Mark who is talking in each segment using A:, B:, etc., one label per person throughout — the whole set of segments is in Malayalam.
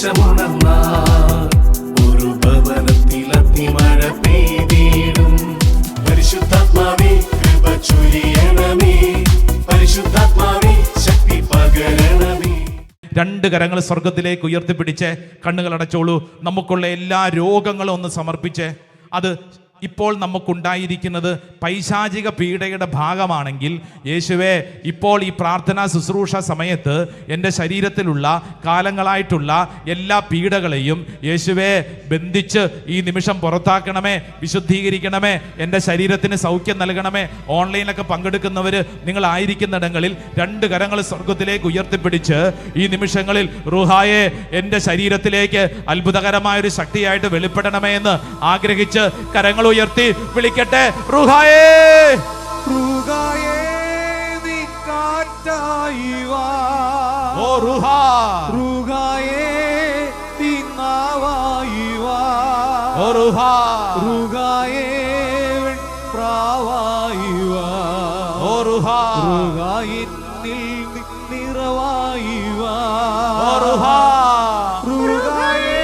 A: നിമിഷമുണർന്നാൽ ഒരു ഭവനത്തിൽ അഗ്നിമഴ പെയ്തിടും. പരിശുദ്ധാത്മാവേ കൃപ ചൊരിയണമേ, പരിശുദ്ധാത്മാവേ ശക്തി പകരണമേ.
B: രണ്ട് കരങ്ങൾ സ്വർഗത്തിലേക്ക് ഉയർത്തിപ്പിടിച്ച് കണ്ണുകൾ അടച്ചോളൂ. നമുക്കുള്ള എല്ലാ രോഗങ്ങളും ഒന്ന് സമർപ്പിച്ച്, അത് ഇപ്പോൾ നമുക്കുണ്ടായിരിക്കുന്നത് പൈശാചിക പീഡയുടെ ഭാഗമാണെങ്കിൽ, യേശുവേ ഇപ്പോൾ ഈ പ്രാർത്ഥനാ ശുശ്രൂഷ സമയത്ത് എൻ്റെ ശരീരത്തിലുള്ള കാലങ്ങളായിട്ടുള്ള എല്ലാ പീഡകളെയും യേശുവേ ബന്ധിച്ച് ഈ നിമിഷം പുറത്താക്കണമേ, വിശുദ്ധീകരിക്കണമേ, എൻ്റെ ശരീരത്തിന് സൗഖ്യം നൽകണമേ. ഓൺലൈനിലൊക്കെ പങ്കെടുക്കുന്നവർ നിങ്ങളായിരിക്കുന്നിടങ്ങളിൽ രണ്ട് കരങ്ങൾ സ്വർഗത്തിലേക്ക് ഉയർത്തിപ്പിടിച്ച് ഈ നിമിഷങ്ങളിൽ റൂഹായെ എൻ്റെ ശരീരത്തിലേക്ക് അത്ഭുതകരമായൊരു ശക്തിയായിട്ട് വെളിപ്പെടണമേ എന്ന് ആഗ്രഹിച്ച് കരങ്ങൾ ഉയർത്തി വിളിക്കട്ടെ. റൂഹായേ,
C: റൂഹായേ നീ കാറ്റായി വാ.
B: ഓ റൂഹാ,
C: റൂഹായേ നീ നാവായി വാ.
B: ഓ റൂഹാ,
C: റൂഹായേ പ്രാവായി വാ.
B: ഓ റൂഹാ,
C: റൂഹായിന്നിൽ നിറവായി വാ.
B: ഓ റൂഹാ.
C: റൂഹായേ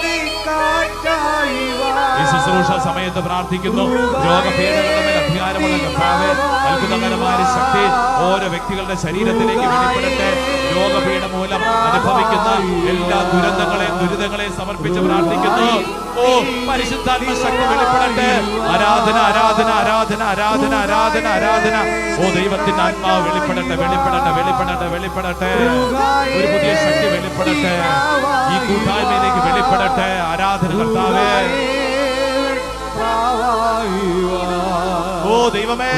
C: നീ കാറ്റായി വാ.
B: ഈ ശുശ്രൂഷ സമയത്ത് പ്രാർത്ഥിക്കുന്നു. രോഗപീഠകളുടെ മേൽ അധികാരമുള്ള കർത്താവേ, അത്ഭുതകരമായ ശക്തി ഓരോ വ്യക്തികളുടെ ശരീരത്തിലേക്ക് വെളിപ്പെടട്ടെ. രോഗപീഠ മൂലം അനുഭവിക്കുന്ന എല്ലാ ദുരിതങ്ങളെയും സമർപ്പിച്ച് പ്രാർത്ഥിക്കുന്നു. ഓ പരിശുദ്ധാത്മ ശക്തി വെളിപ്പെടട്ടെ. ആരാധന ആരാധന ആരാധന ആരാധന ആരാധന ആരാധന. ഓ ദൈവത്തിന്റെ ആത്മാവ് വെളിപ്പെടട്ടെ, വെളിപ്പെടട്ടെ, വെളിപ്പെടട്ടെ, വെളിപ്പെടട്ടെ. ഒരു പുതിയ ശക്തി വെളിപ്പെടട്ടെ, ഈ കൂട്ടായ്മയിലേക്ക് വെളിപ്പെടട്ടെ. ആരാധന കർത്താവേ. ഓ ദൈവമേ,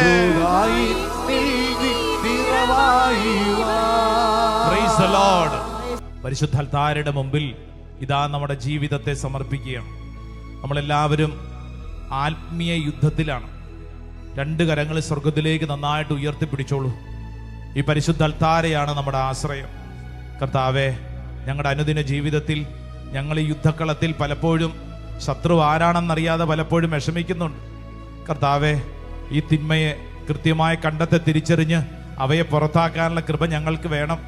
B: പ്രൈസ് ദി ലോർഡ്. പരിശുദ്ധ അൽത്താരയുടെ മുമ്പിൽ ഇതാ നമ്മുടെ ജീവിതത്തെ സമർപ്പിക്കുകയാണ്. നമ്മളെല്ലാവരും ആത്മീയ യുദ്ധത്തിലാണ്. രണ്ട് കരങ്ങൾ സ്വർഗത്തിലേക്ക് നന്നായിട്ട് ഉയർത്തിപ്പിടിച്ചോളൂ. ഈ പരിശുദ്ധ അൽത്താരയാണ് നമ്മുടെ ആശ്രയം. കർത്താവേ, ഞങ്ങളുടെ അനുദിന ജീവിതത്തിൽ ഞങ്ങൾ ഈ യുദ്ധക്കളത്തിൽ പലപ്പോഴും ശത്രു ആരാണെന്നറിയാതെ പലപ്പോഴും വിഷമിക്കുന്നുണ്ട്. കർത്താവേ, ഈ തിന്മയെ കൃത്യമായി കണ്ടെത്തി തിരിച്ചറിഞ്ഞ് അവയെ പുറത്താക്കാനുള്ള കൃപ ഞങ്ങൾക്ക് വേണം.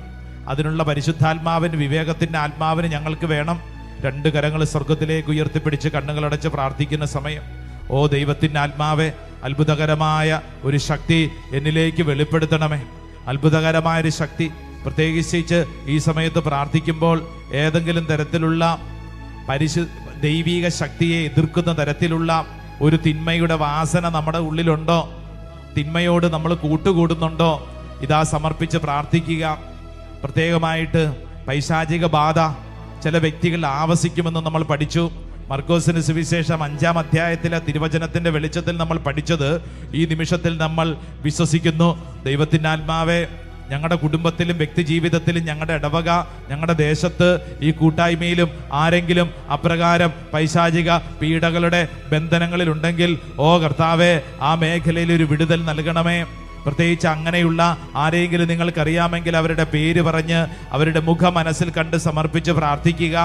B: അതിനുള്ള പരിശുദ്ധാത്മാവിന്, വിവേകത്തിൻ്റെ ആത്മാവിന് ഞങ്ങൾക്ക് വേണം. രണ്ട് കരങ്ങൾ സ്വർഗത്തിലേക്ക് ഉയർത്തിപ്പിടിച്ച് കണ്ണുകളടച്ച് പ്രാർത്ഥിക്കുന്ന സമയം, ഓ ദൈവത്തിൻ്റെ ആത്മാവെ, അത്ഭുതകരമായ ഒരു ശക്തി എന്നിലേക്ക് വെളിപ്പെടുത്തണമേ. അത്ഭുതകരമായൊരു ശക്തി, പ്രത്യേകിച്ച് ഈ സമയത്ത് പ്രാർത്ഥിക്കുമ്പോൾ ഏതെങ്കിലും തരത്തിലുള്ള ദൈവിക ശക്തിയെ എതിർക്കുന്ന തരത്തിലുള്ള ഒരു തിന്മയുടെ വാസന നമ്മുടെ ഉള്ളിലുണ്ടോ, തിന്മയോട് നമ്മൾ കൂട്ടുകൂടുന്നുണ്ടോ, ഇതാ സമർപ്പിച്ച് പ്രാർത്ഥിക്കുക. പ്രത്യേകമായിട്ട് പൈശാചിക ബാധ ചില വ്യക്തികൾ ആവസിക്കുമെന്ന് നമ്മൾ പഠിച്ചു. മർക്കോസിന് സുവിശേഷം 5-ാം അധ്യായത്തിലെ തിരുവചനത്തിന്റെ വെളിച്ചത്തിൽ നമ്മൾ പഠിച്ചത് ഈ നിമിഷത്തിൽ നമ്മൾ വിശ്വസിക്കുന്നു. ദൈവത്തിൻ്റെ ആത്മാവേ, ഞങ്ങളുടെ കുടുംബത്തിലും വ്യക്തി ജീവിതത്തിലും ഞങ്ങളുടെ ഇടവക, ഞങ്ങളുടെ ദേശത്ത്, ഈ കൂട്ടായ്മയിലും ആരെങ്കിലും അപ്രകാരം പൈശാചിക പീഡകളുടെ ബന്ധനങ്ങളിലുണ്ടെങ്കിൽ, ഓ കർത്താവേ, ആ മേഖലയിൽ ഒരു വിടുതൽ നൽകണമേ. പ്രത്യേകിച്ച് അങ്ങനെയുള്ള ആരെങ്കിലും നിങ്ങൾക്കറിയാമെങ്കിൽ അവരുടെ പേര് പറഞ്ഞ് അവരുടെ മുഖം മനസ്സിൽ കണ്ട് സമർപ്പിച്ച് പ്രാർത്ഥിക്കുക.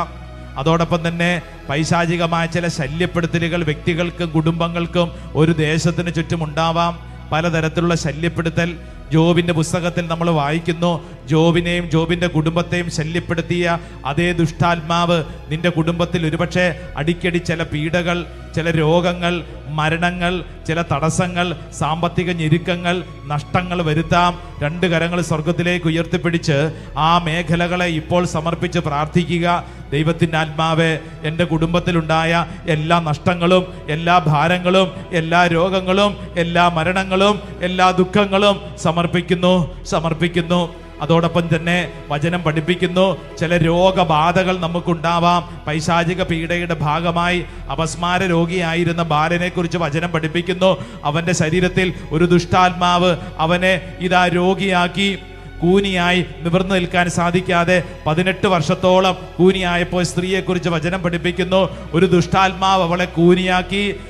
B: അതോടൊപ്പം തന്നെ പൈശാചികമായ ചില ശല്യപ്പെടുത്തലുകൾ വ്യക്തികൾക്കും കുടുംബങ്ങൾക്കും ഒരു ദേശത്തിന് ചുറ്റും ഉണ്ടാവാം. പലതരത്തിലുള്ള ശല്യപ്പെടുത്തൽ ജോബിന്റെ പുസ്തകത്തിൽ നമ്മൾ വായിക്കുന്നു. ജോബിനെയും ജോബിന്റെ കുടുംബത്തെയും ശല്യപ്പെടുത്തിയ അതേ ദുഷ്ടാത്മാവ് നിന്റെ കുടുംബത്തിൽ ഒരുപക്ഷെ അടിക്കടി ചില പീഡകൾ, ചില രോഗങ്ങൾ, മരണങ്ങൾ, ചില തടസ്സങ്ങൾ, സാമ്പത്തിക ഞെരുക്കങ്ങൾ, നഷ്ടങ്ങൾ വരുത്താം. രണ്ട് കരങ്ങൾ സ്വർഗത്തിലേക്ക് ഉയർത്തിപ്പിടിച്ച് ആ മേഖലകളെ ഇപ്പോൾ സമർപ്പിച്ച് പ്രാർത്ഥിക്കുക. ദൈവത്തിൻ്റെ ആത്മാവേ, എൻ്റെ കുടുംബത്തിലുണ്ടായ എല്ലാ നഷ്ടങ്ങളും, എല്ലാ ഭാരങ്ങളും, എല്ലാ രോഗങ്ങളും, എല്ലാ മരണങ്ങളും, എല്ലാ ദുഃഖങ്ങളും സമർപ്പിക്കുന്നു. അതോടൊപ്പം തന്നെ വചനം പഠിപ്പിക്കുന്നു, ചില രോഗബാധകൾ നമുക്കുണ്ടാവാം. പൈശാചിക പീഡയുടെ ഭാഗമായി അപസ്മാര രോഗിയായിരുന്ന ബാലനെ കുറിച്ച് വചനം പഠിപ്പിക്കുന്നു. അവൻ്റെ ശരീരത്തിൽ ഒരു ദുഷ്ടാത്മാവ് അവനെ ഇതാ രോഗിയാക്കി. കൂനിയായി നിവർന്നു നിൽക്കാൻ സാധിക്കാതെ 18 വർഷത്തോളം കൂനിയായപ്പോൾ സ്ത്രീയെക്കുറിച്ച് വചനം പഠിപ്പിക്കുന്നു. ഒരു ദുഷ്ടാത്മാവ് അവളെ കൂനിയാക്കി.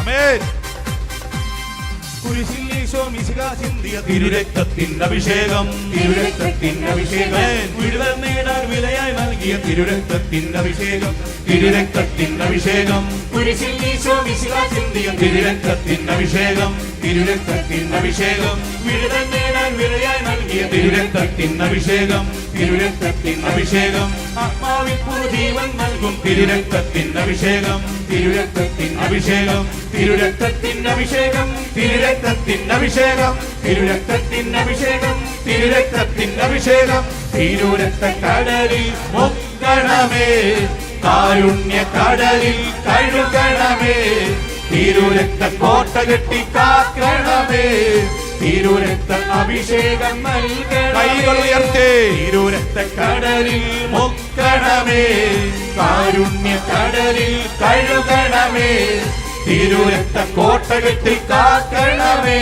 B: ആമേൻ.
C: കുരിശിൽ ഈശോ മിശിഹ ചിന്തിയ തിരുരക്തത്തിൻ അഭിഷേകം, തിരുരക്തത്തിൻ അഭിഷേകം, വിടുതൽ നേടാൻ വിലയായി നൽകിയ തിരുരക്തത്തിൻ അഭിഷേകം, തിരുരക്തത്തിൻ അഭിഷേകം. കുരിശിൽ ഈശോ മിശിഹ ചിന്തിയ തിരുരക്തത്തിൻ അഭിഷേകം, തിരുരക്തത്തിൻ അഭിഷേകം, വിടുതൽ നേടാൻ വിലയായി നൽകിയ തിരുരക്തത്തിൻ അഭിഷേകം, തിരുരക്തത്തിൻ അഭിഷേകം. ആത്മാവിൽ പുതുജീവൻ നൽകും തിരുരക്തത്തിൻ അഭിഷേകം, തിരുരക്തത്തിൻ അഭിഷേകം, തിരുരക്തത്തിൻ അഭിഷേകം, തിരുരക്തത്തിൻ അഭിഷേകം, തിരുരക്തത്തിൻ അഭിഷേകം, തിരുരക്തത്തിൻ അഭിഷേകം. തിരുരക്ത കടലിൽ മുക്കണമേ, കാരുണ്യ കടലിൽ കഴുകണമേ, തിരുരക്ത കോട്ട കെട്ടി കാക്കണമേ, തിരുരക്ത അഭിഷേകം നൽകണമേ.
B: കൈകൾ ഉയർത്തി.
C: തിരുരക്ത കടലിൽ മുക്കണമേ, കാരുണ്യ കടലിൽ കഴുകണമേ, തിരുരക്ത കോട്ട കെട്ടി കാക്കണമേ,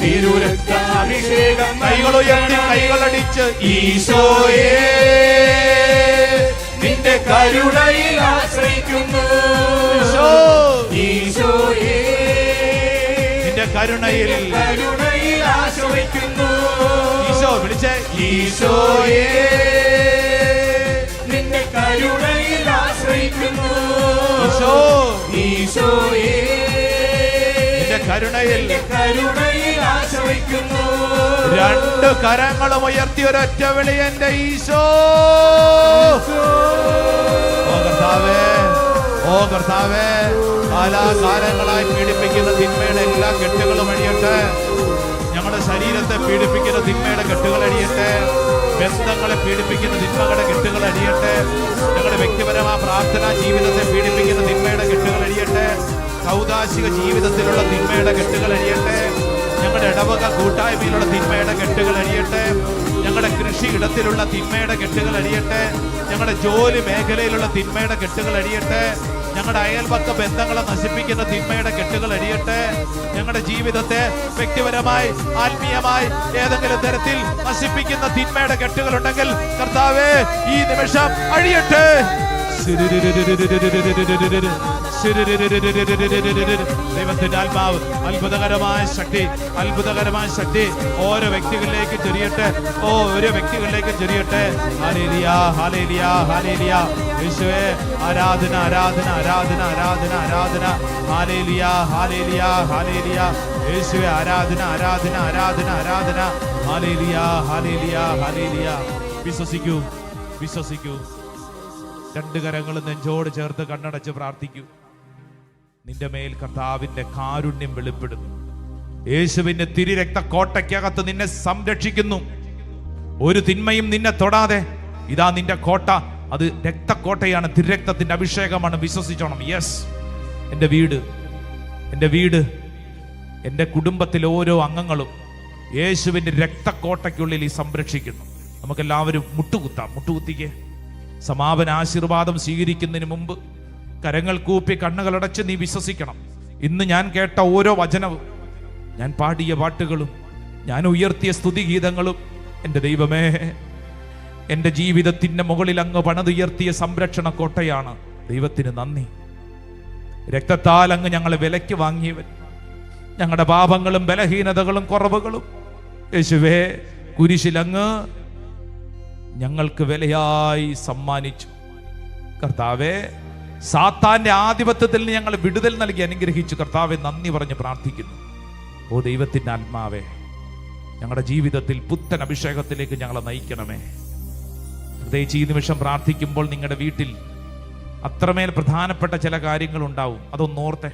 C: തിരുരക്ത അഭിഷേകം.
B: കൈകൾ ഉയർത്തി, കൈകളടിച്ച്.
C: ഈശോയേ നിന്റെ കരുണയിൽ ആശ്രയിക്കുന്നു,
B: ഈശോ.
C: ഈശോയേ
B: നിന്റെ കരുണയിൽ.
C: കരുണയിൽ ആശ്രയിക്കുന്നു,
B: ഈശോ വിളിച്ചേ.
C: ഈശോയേ നിന്റെ കരുണയിൽ ആശ്രയിക്കുന്നു,
B: ഈശോ.
C: ഈശോയേ
B: നിന്റെ കരുണയിൽ.
C: കരുണയിൽ ആശ്രയിക്കുന്നു.
B: രണ്ട് കരങ്ങളും ഉയർത്തി ഒരൊറ്റ വിളി, എന്റെ ഈശോ. ഓ കർത്താവേ, ഓ കർത്താവേ, കാലാകാലങ്ങളായി പീഡിപ്പിക്കുന്ന തിന്മയുടെ എല്ലാ കെട്ടുകളും അഴിയട്ടെ. ഞങ്ങളുടെ ശരീരത്തെ പീഡിപ്പിക്കുന്ന തിന്മയുടെ കെട്ടുകൾ അഴിയട്ടെ. ബന്ധങ്ങളെ പീഡിപ്പിക്കുന്ന തിന്മകളുടെ കെട്ടുകൾ അഴിയട്ടെ. ഞങ്ങളുടെ വ്യക്തിപരമായ പ്രാർത്ഥനാ ജീവിതത്തെ പീഡിപ്പിക്കുന്ന തിന്മയുടെ കെട്ടുകൾ അഴിയട്ടെ. സൗദാശിക ജീവിതത്തിലുള്ള തിന്മയുടെ കെട്ടുകൾ അഴിയട്ടെ. ഞങ്ങളുടെ ഇടവക കൂട്ടായ്മയിലുള്ള തിന്മയുടെ കെട്ടുകൾ അഴിയട്ടെ. ഞങ്ങളുടെ കൃഷിയിടത്തിലുള്ള തിന്മയുടെ കെട്ടുകൾ അഴിയട്ടെ. ഞങ്ങളുടെ ജോലി മേഖലയിലുള്ള തിന്മയുടെ കെട്ടുകൾ അഴിയട്ടെ. ഞങ്ങളുടെ അയൽപക്ക ബന്ധങ്ങളെ നശിപ്പിക്കുന്ന തിന്മയുടെ കെട്ടുകൾ അഴിയട്ടെ. ഞങ്ങളുടെ ജീവിതത്തെ വ്യക്തിപരമായി ആത്മീയമായി ഏതെങ്കിലും തരത്തിൽ നശിപ്പിക്കുന്ന തിന്മയുടെ കെട്ടുകളുണ്ടെങ്കിൽ കർത്താവേ ഈ നിമിഷം അഴിയട്ടെ. ദൈവത്തിന്റെ ആത്മാവ് അത്ഭുതകരമായ ശക്തി, അത്ഭുതകരമായ ശക്തി ഓരോ വ്യക്തികളിലേക്ക് ചൊരിയട്ടെ. ഓരോ വ്യക്തികളിലേക്ക് ചൊരിയട്ടെ. ഹല്ലേലൂയ, ഹല്ലേലൂയ, ഹല്ലേലൂയ. യേശുവേ ആരാധന, ആരാധന, ആരാധന, ആരാധന, ആരാധന. ഹല്ലേലൂയ, ഹല്ലേലൂയ, ഹല്ലേലൂയ. യേശുവേ ആരാധന, ആരാധന, ആരാധന, ആരാധന. ഹല്ലേലൂയ, ഹല്ലേലൂയ, ഹല്ലേലൂയ. വിശ്വസിക്കൂ, വിശ്വസിക്കൂ. രണ്ട് കരങ്ങളും നെഞ്ചോട് ചേർത്ത് കണ്ണടച്ച് പ്രാർത്ഥിക്കൂ. നിന്റെ മേൽ കർത്താവിന്റെ കാരുണ്യം വെളിപ്പെടുന്നു. യേശുവിന്റെ തിരുരക്ത കോട്ടയ്ക്കകത്ത് നിന്നെ സംരക്ഷിക്കുന്നു. ഒരു തിന്മയും നിന്നെ തൊടാതെ. ഇതാ നിന്റെ കോട്ട, അത് രക്തക്കോട്ടയാണ്, തിരുരക്തത്തിന്റെ അഭിഷേകമാണ്. വിശ്വസിച്ചോണം. യെസ്, എൻ്റെ വീട്, എൻ്റെ വീട്, എൻ്റെ കുടുംബത്തിലെ ഓരോ അംഗങ്ങളും യേശുവിന്റെ രക്തക്കോട്ടയ്ക്കുള്ളിൽ ഈ സംരക്ഷിക്കുന്നു. നമുക്കെല്ലാവരും മുട്ടുകുത്താം. മുട്ടുകുത്തിക്കേ. സമാപന ആശീർവാദം സ്വീകരിക്കുന്നതിന് മുമ്പ് കരങ്ങൾ കൂപ്പി കണ്ണുകളടച്ച് നീ വിശ്വസിക്കണം. ഇന്ന് ഞാൻ കേട്ട ഓരോ വചനവും, ഞാൻ പാടിയ പാട്ടുകളും, ഞാൻ ഉയർത്തിയ സ്തുതിഗീതങ്ങളും എൻ്റെ ദൈവമേ, എൻ്റെ ജീവിതത്തിൻ്റെ മുകളിൽ അങ്ങ് പണിതുയർത്തിയ സംരക്ഷണ കോട്ടയാണ്. ദൈവത്തിന് നന്ദി. രക്തത്താൽ അങ്ങ് ഞങ്ങളെ വിലയ്ക്ക് വാങ്ങിയവൻ. ഞങ്ങളുടെ പാപങ്ങളും ബലഹീനതകളും കുറവുകളും യേശുവേ കുരിശിലങ്ങ് ഞങ്ങൾക്ക് വിലയായി സമ്മാനിച്ചു. കർത്താവേ, സാത്താന്റെ ആധിപത്യത്തിൽ നിന്ന് ഞങ്ങൾ വിടുതൽ നൽകി അനുഗ്രഹിച്ചു. കർത്താവെ നന്ദി പറഞ്ഞ് പ്രാർത്ഥിക്കുന്നു. ഓ ദൈവത്തിൻ്റെ ആത്മാവേ, ഞങ്ങളുടെ ജീവിതത്തിൽ പുത്തൻ അഭിഷേകത്തിലേക്ക് ഞങ്ങളെ നയിക്കണമേ. പ്രത്യേകിച്ച് ഈ നിമിഷം പ്രാർത്ഥിക്കുമ്പോൾ നിങ്ങളുടെ വീട്ടിൽ അത്രമേൽ പ്രധാനപ്പെട്ട ചില കാര്യങ്ങളുണ്ടാവും. അതൊന്നോർത്തെ.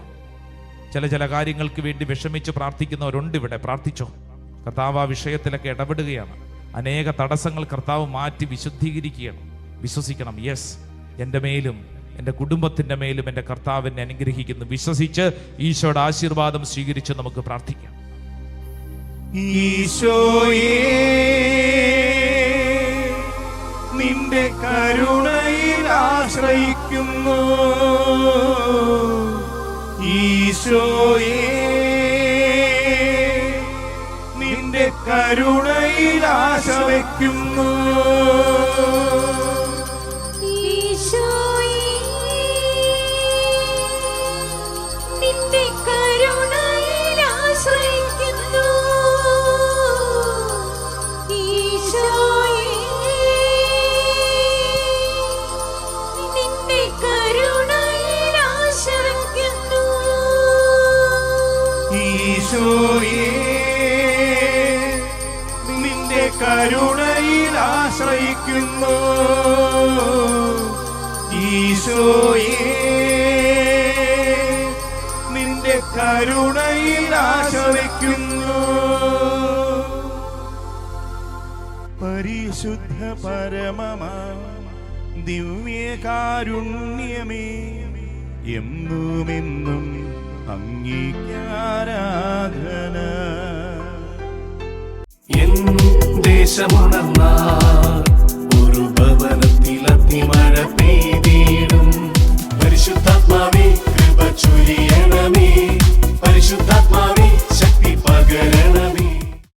B: ചില കാര്യങ്ങൾക്ക് വേണ്ടി വിഷമിച്ച് പ്രാർത്ഥിക്കുന്നവരുണ്ട് ഇവിടെ. പ്രാർത്ഥിച്ചോ. കർത്താവ് ആ വിഷയത്തിലൊക്കെ ഇടപെടുകയാണ്. അനേക തടസ്സങ്ങൾ കർത്താവ് മാറ്റി വിശുദ്ധീകരിക്കുകയാണ്. വിശ്വസിക്കണം. യെസ്, എൻ്റെ മേലും എൻ്റെ കുടുംബത്തിൻ്റെ മേലും എൻ്റെ കർത്താവിനെ അനുഗ്രഹിക്കുന്നു. വിശ്വസിച്ച് ഈശോയുടെ ആശീർവാദം സ്വീകരിച്ച് നമുക്ക് പ്രാർത്ഥിക്കാം.
C: ഈശോയേ നിന്റെ കരുണയിൽ ആശ്രയിക്കുന്നു. ഈശോയേ നിന്റെ കരുണയിൽ ആശ വയ്ക്കുന്നു.
D: ഈശോയേ നിന്റെ
C: ഈശോയേ നിന്റെ കരുണയിൽ ആശ്രയിക്കുന്നു ഈശോയേ നിന്റെ കരുണയിൽ ആശ്രയിക്കുന്നു പരിശുദ്ധ പരമമാ ദിവ്യകാരുണ്യമേ എന്നുമെന്നും അംഗീകാരാധന
A: എൻ ദേശമുണർന്ന